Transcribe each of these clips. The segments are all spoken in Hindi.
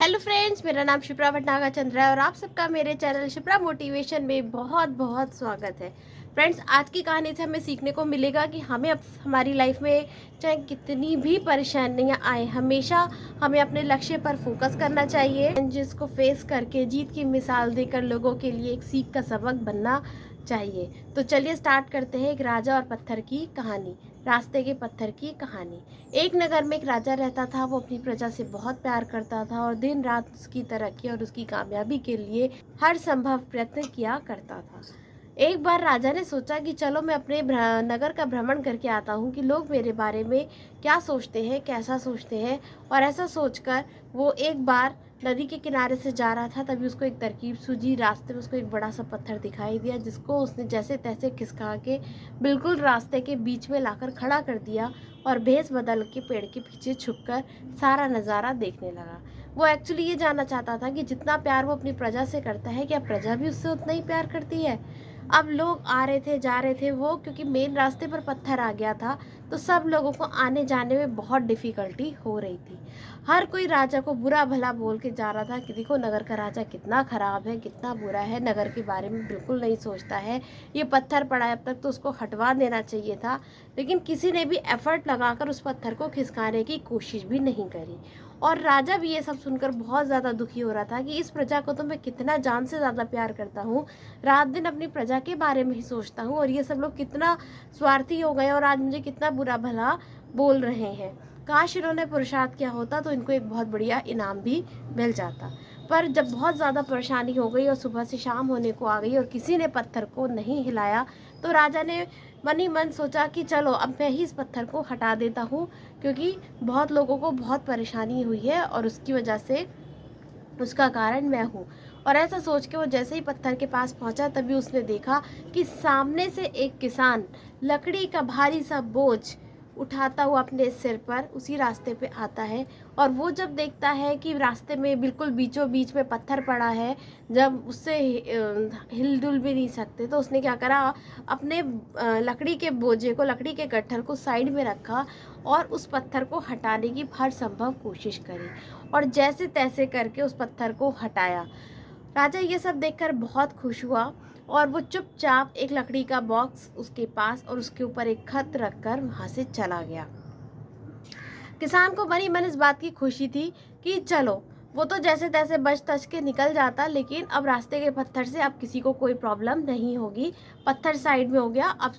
हेलो फ्रेंड्स, मेरा नाम शिप्रा भटनागर चंद्रा है और आप सबका मेरे चैनल शिप्रा मोटिवेशन में बहुत बहुत स्वागत है। फ्रेंड्स, आज की कहानी से हमें सीखने को मिलेगा कि हमें अब हमारी लाइफ में चाहे कितनी भी परेशानियां आए, हमेशा हमें अपने लक्ष्य पर फोकस करना चाहिए। जिसको फेस करके जीत की मिसाल देकर लोगों के लिए एक सीख का सबक बनना चाहिए। तो चलिए स्टार्ट करते हैं एक राजा और पत्थर की कहानी। रास्ते के पत्थर की कहानी। एक नगर में एक राजा रहता था। वो अपनी प्रजा से बहुत प्यार करता था और दिन रात उसकी तरक्की और उसकी कामयाबी के लिए हर संभव प्रयत्न किया करता था। एक बार राजा ने सोचा कि चलो मैं अपने नगर का भ्रमण करके आता हूँ कि लोग मेरे बारे में क्या सोचते हैं, कैसा सोचते हैं। और ऐसा सोचकर वो एक बार नदी के किनारे से जा रहा था, तभी उसको एक तरकीब सूझी। रास्ते में उसको एक बड़ा सा पत्थर दिखाई दिया, जिसको उसने जैसे तैसे खिसका के बिल्कुल रास्ते के बीच में लाकर खड़ा कर दिया और भेस बदल के पेड़ के पीछे छुपकर सारा नज़ारा देखने लगा। वो एक्चुअली ये जानना चाहता था कि जितना प्यार वो अपनी प्रजा से करता है, क्या प्रजा भी उससे उतना ही प्यार करती है। अब लोग आ रहे थे, जा रहे थे। वो क्योंकि मेन रास्ते पर पत्थर आ गया था, तो सब लोगों को आने जाने में बहुत डिफ़िकल्टी हो रही थी। हर कोई राजा को बुरा भला बोल के जा रहा था कि देखो नगर का राजा कितना ख़राब है, कितना बुरा है, नगर के बारे में बिल्कुल नहीं सोचता है, ये पत्थर पड़ा है अब तक तो उसको हटवा देना चाहिए था। लेकिन किसी ने भी एफर्ट लगाकर उस पत्थर को खिसकाने की कोशिश भी नहीं करी। और राजा भी ये सब सुनकर बहुत ज़्यादा दुखी हो रहा था कि इस प्रजा को तो मैं कितना जान से ज़्यादा प्यार करता हूँ, रात दिन अपनी प्रजा के बारे में ही सोचता हूँ, और ये सब लोग कितना स्वार्थी हो गए और आज मुझे कितना बुरा भला बोल रहे हैं। काश इन्होंने पुरुषार्थ किया होता तो इनको एक बहुत बढ़िया इनाम भी मिल जाता। पर जब बहुत ज़्यादा परेशानी हो गई और सुबह से शाम होने को आ गई और किसी ने पत्थर को नहीं हिलाया, तो राजा ने मन ही मन सोचा कि चलो अब मैं ही इस पत्थर को हटा देता हूँ, क्योंकि बहुत लोगों को बहुत परेशानी हुई है और उसकी वजह से उसका कारण मैं हूँ। और ऐसा सोच के वो जैसे ही पत्थर के पास पहुँचा, तभी उसने देखा कि सामने से एक किसान लकड़ी का भारी सा बोझ उठाता हुआ अपने सिर पर उसी रास्ते पे आता है। और वो जब देखता है कि रास्ते में बिल्कुल बीचों बीच में पत्थर पड़ा है, जब उससे हिल-डुल भी नहीं सकते, तो उसने क्या करा, अपने लकड़ी के बोझे को, लकड़ी के गट्ठर को साइड में रखा और उस पत्थर को हटाने की हर संभव कोशिश करी और जैसे तैसे करके उस पत्थर को हटाया। राजा ये सब देखकर बहुत खुश हुआ और वो चुपचाप एक लकड़ी का बॉक्स उसके पास और उसके ऊपर एक खत रखकर वहाँ से चला गया। किसान को मन ही मन इस बात की खुशी थी कि चलो वो तो जैसे तैसे बच तच के निकल जाता, लेकिन अब रास्ते के पत्थर से अब किसी को कोई प्रॉब्लम नहीं होगी। पत्थर साइड में हो गया, अब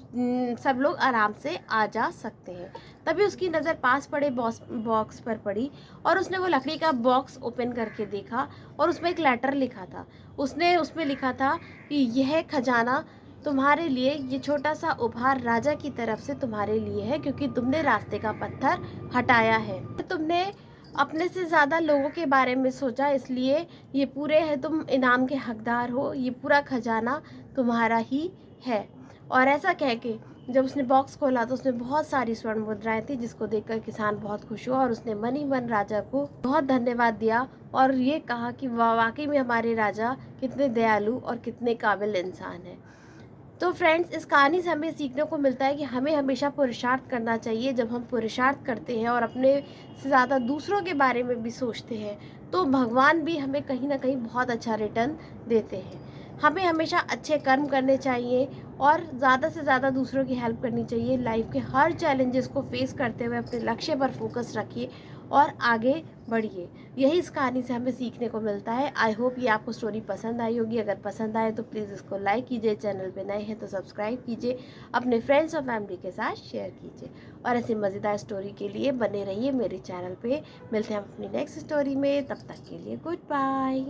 सब लोग आराम से आ जा सकते हैं। तभी उसकी नज़र पास पड़े बॉक्स पर पड़ी और उसने वो लकड़ी का बॉक्स ओपन करके देखा और उसमें एक लेटर लिखा था। उसने उसमें लिखा था कि यह खजाना तुम्हारे लिए, ये छोटा सा उपहार राजा की तरफ से तुम्हारे लिए है, क्योंकि तुमने रास्ते का पत्थर हटाया है। तुमने अपने से ज़्यादा लोगों के बारे में सोचा, इसलिए ये पूरे है, तुम इनाम के हकदार हो, ये पूरा खजाना तुम्हारा ही है। और ऐसा कह के जब उसने बॉक्स खोला तो उसमें बहुत सारी स्वर्ण मुद्राएं थी, जिसको देखकर किसान बहुत खुश हुआ और उसने मन ही मन राजा को बहुत धन्यवाद दिया और ये कहा कि वाकई में हमारे राजा कितने दयालु और कितने काबिल इंसान हैं। तो फ्रेंड्स, इस कहानी से हमें सीखने को मिलता है कि हमें हमेशा पुरुषार्थ करना चाहिए। जब हम पुरुषार्थ करते हैं और अपने से ज़्यादा दूसरों के बारे में भी सोचते हैं, तो भगवान भी हमें कहीं ना कहीं बहुत अच्छा रिटर्न देते हैं। हमें हमेशा अच्छे कर्म करने चाहिए और ज़्यादा से ज़्यादा दूसरों की हेल्प करनी चाहिए। लाइफ के हर चैलेंजेस को फेस करते हुए अपने लक्ष्य पर फोकस रखिए और आगे बढ़िए। यही इस कहानी से हमें सीखने को मिलता है। आई होप ये आपको स्टोरी पसंद आई होगी। अगर पसंद आए तो प्लीज़ इसको लाइक कीजिए, चैनल पे नए हैं तो सब्सक्राइब कीजिए, अपने फ्रेंड्स और फैमिली के साथ शेयर कीजिए और ऐसी मज़ेदार स्टोरी के लिए बने रहिए मेरे चैनल पे। मिलते हैं हम अपनी नेक्स्ट स्टोरी में, तब तक के लिए गुड बाय।